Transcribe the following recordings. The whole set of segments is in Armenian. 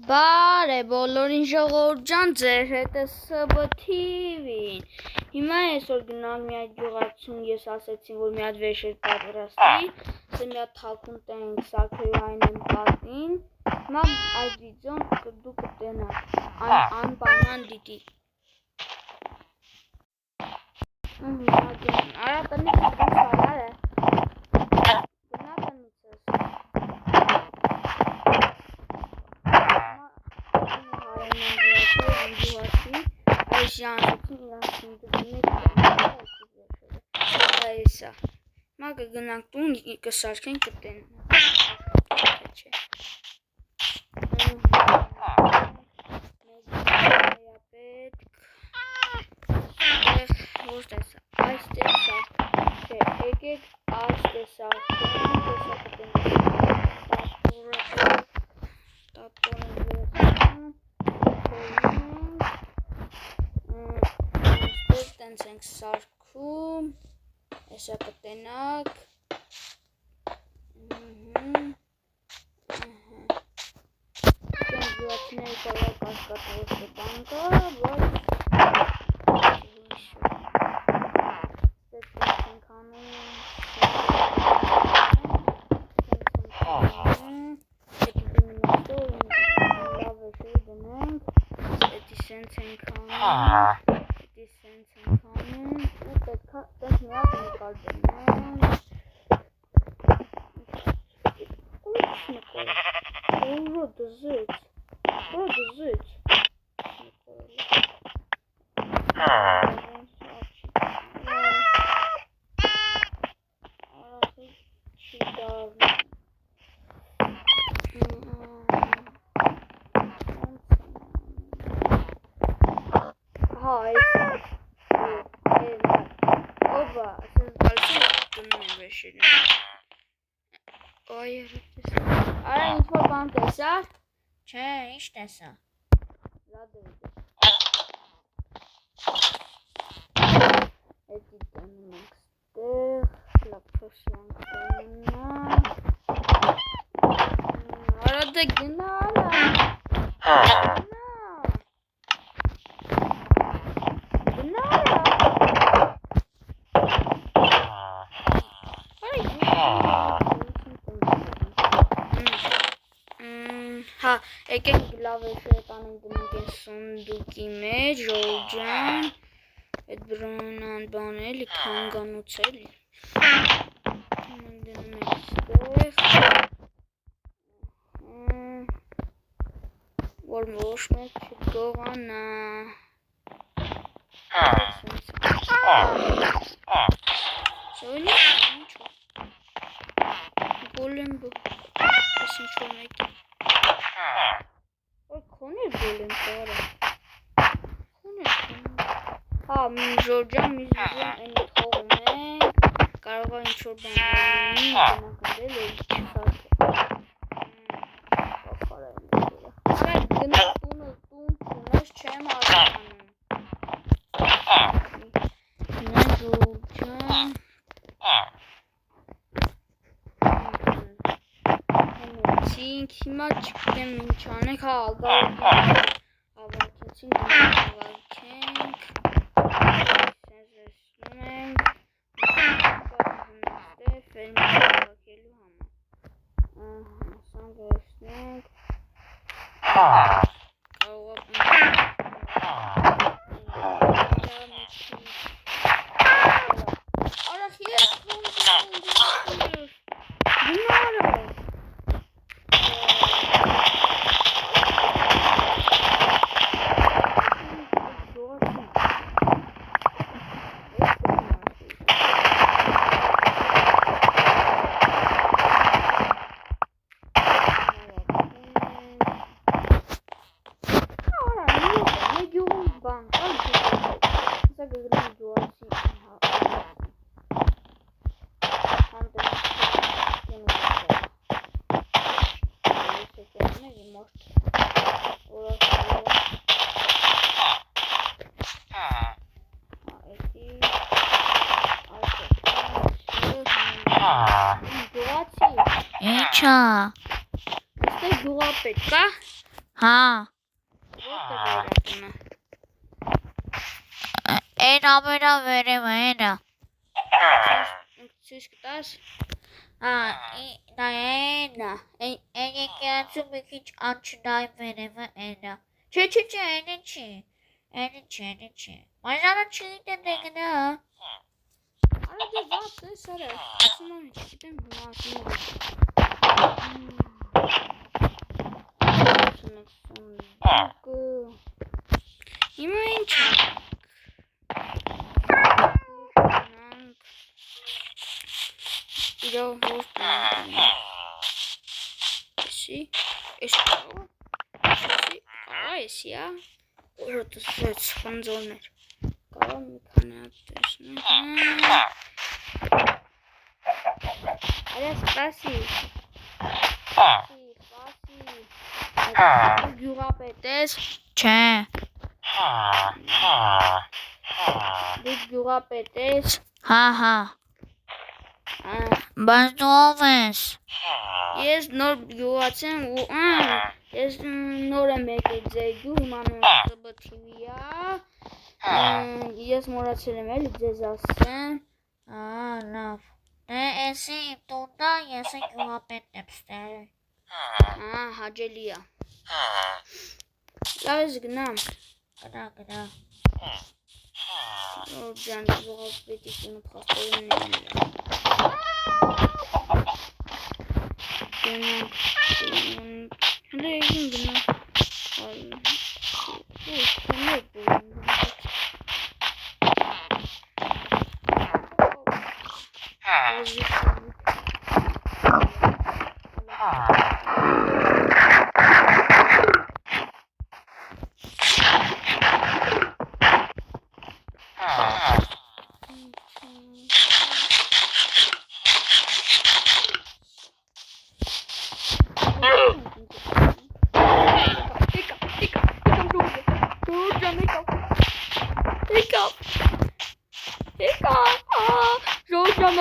Բարե բոլորին ժողովուրդ ջան, ձեր հետ է SB-TV-ին։ Հիմա այսօր գնալ մի այդ գյուղացուն, ես ասեցին, որ մի հատ վերջեր պատրաստի, ասե մի հատ թաքուն տենք սարքելու այն եմ պատին։ Հիմա այդ վիդեոն դու կտենաք, անպայման դիտի։ Արա տնից դու սարար է։ Գնա տնից ես։ Այս յանցին իրանցին դուք այսա մա կգնանք տուն կսարքենք կտեն ենք սարքում, այսա կտենակ, գյուղացիների կարող կասկատավոր կտան կա, բայց ենք անում, սենց ենք անում, Արա ինչ-որ բան տեսար? Չէ, ինչ տեսա? Էդի տենում ենք ստեղ, լապտոսյանք տեննանք Արա դե գնա արա Գնա Հա, եկենք լավեշը տանենք դնենք են սունդուկի մեջ, ժողովուրդ ջան, այդ բրոնան բան էլի, քանգանոց էլի, դնում ենք ստեղ, որ ոչ մեկ չգողանա, սովինի, ինչո, գոլեմ բու, ես ինչ-որ մեկի, Որ քոներ գոլեմ կարա Հա, ժորջան մի զուգում էնի խողում ենք Կարող է ինչ-որ բան լինի Գնակնդել էլ չսարք է Պապար է Արա գնա տուն չունես չեմ հասանում Գնա ժորջան Հիմա չգիտեմ ինչ անենք, հա ավարկեցինք, ավարկենք, սենզեսնում ենք, ֆերմի ավարկելու համար, սանգրեսնենք, կարող Արախ ես Ինչա։ Այստեղ գյուղապետ կա։ Հա։ Որտեղ է իր տունը։ Այն ամենա վերևը այնա։ Ցույց կտաս։ Հա, այնա։ Այն եկեղեցու մի քիչ անջնային վերևը այնա։ Չէ, այնը չի։ Այնը չի։ Մայրանը չգիտեմ դե գնա։ Արա դե վատ է սարը։ Ասում եմ չգիտեմ Հիմա ինչ է։ Իրո որ Էսի, էս կարող էսի, որը տսվեց խնձորներ, կարող մի քանի հատ տեսնենք, արյա սպասի, գյուղապետ ես, Չէ, դու գյուղապետ ես, հա, բայց դու ով ես, ես նոր գյուղացեմ ու ես նոր եմ եկել ձեր գյուղ, իմ անունը SBTV-ա, ես մոռացել եմ էլի ձեզ ասեմ, լավ, դե էսի իմ տունն է, ես է գյուղապետն եմ ստեղել, հաճելի է, լավ ես գնամ, գնա, ջան գյուղապետի տունը փաստորեն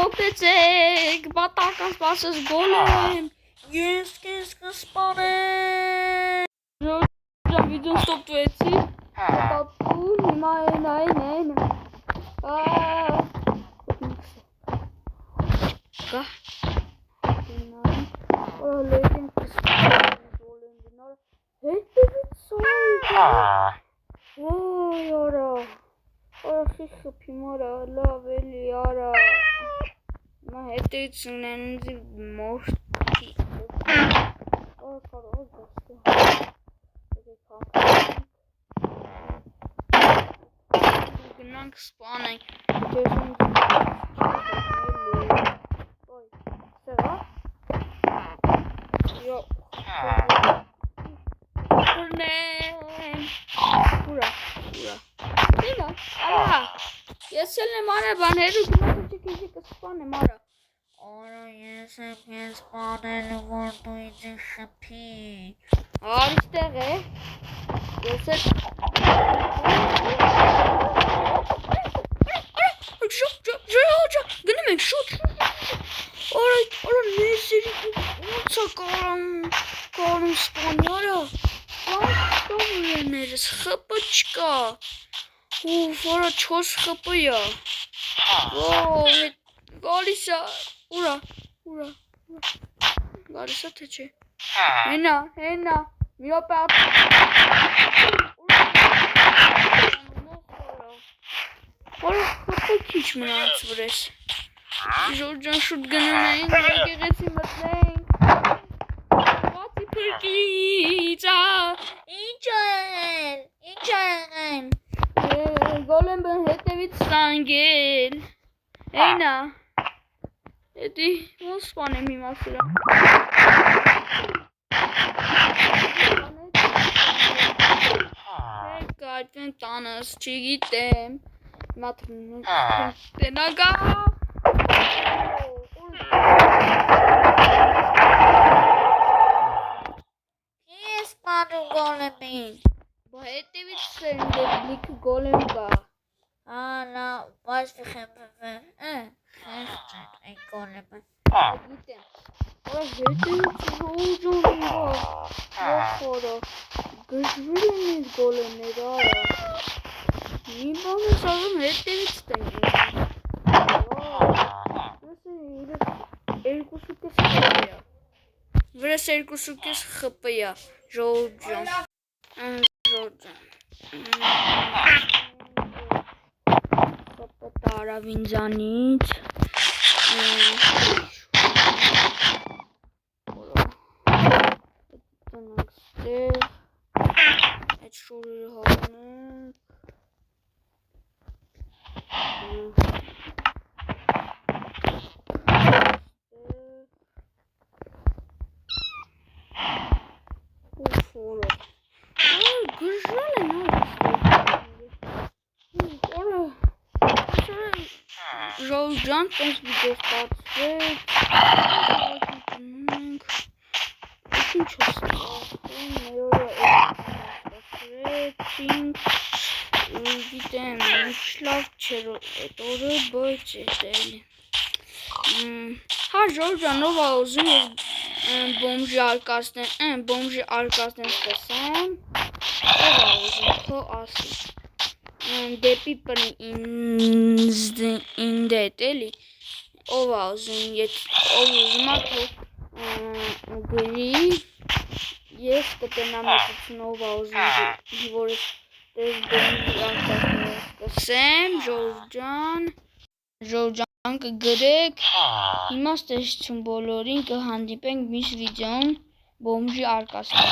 Օգտեցեք, պատահական սպասես գոլեմ, ես քեզ կսպանեմ, Ժան վիդեոն ստոպվեցի, պատապում, հիմա այն, գա, լեյտին կսպանեմ, հետևից սոյգ, ոյ արա, շիշ խպի մարա, լավ էլի արա, Մա հետից ունենձի մորտի, գնանք սպանենք, Ես էլ եմ արա բաներու գնացը չքեզի կսպանեմ արա Արա ես եմ քեզ սպանելու որ դու ինձ շփի Այստեղ է Ես էլ Գնում ենք շուտ Արա նեզերի ոնց է կարում սպանի արա Բանտովներս խպը չկա Ուֆ, արա 4 խպը է Գալիս է Ուրա Գալիս է թե չէ Հենա Մի օպե Արա խպը քիչ մնաց վրես Ժորջան շուտ գնում ենք եկեղեցի մտնենք Բացի փրկից Ինչ եղել Գոլեմբն հետևից ստանգել Էինա Էդի ոնց սպանեմ հիմա սրա Հեկա այդվեն տանս չգիտեմ Հիմա տնագա Չի է սպանում գոլեմին Բա հետևից լիքը գոլեմ կա Ալա, բայց խեմբը խեղճ է գոլեմը Գիտեմ Արա հետևից հոջոն իրա Ոխորը Գժվել են ինձ գոլեմները, արա։ Մի բան ես անում, հետևից տենք ինձ։ Վրես 2.5 խպია, ժողովուրդ ջան։ Խպը տարավ ինձանից։ Տնանք ստեղ, այդ շորերը հավանենք։ Գժվել են ժողովուրդ ջան, տենց վիդեո ստացվեց։ Ինչ ստացվում, մերորը ստացվեցինք, գիտեմ, ինչ լավ չէր էդ օրը, բայց էդ էլի։ Հա ժողովուրդ ջան, ով ա ուզում ես բոմժի արկածներ սկսեմ, ով ա ուզում, քո ասի, դեպի ինձ էլի, ով ա ուզում, ով ուզում ա քո գրի, ես կտնամ ետություն ով ա ուզում, որ ես բոմժի արկածներ սկսեմ, ժողովուրդ ջան կգրեք, հիմա ստեսություն բոլորին կհանդիպենք մյուս վիդեոն բոմժի արկածներ։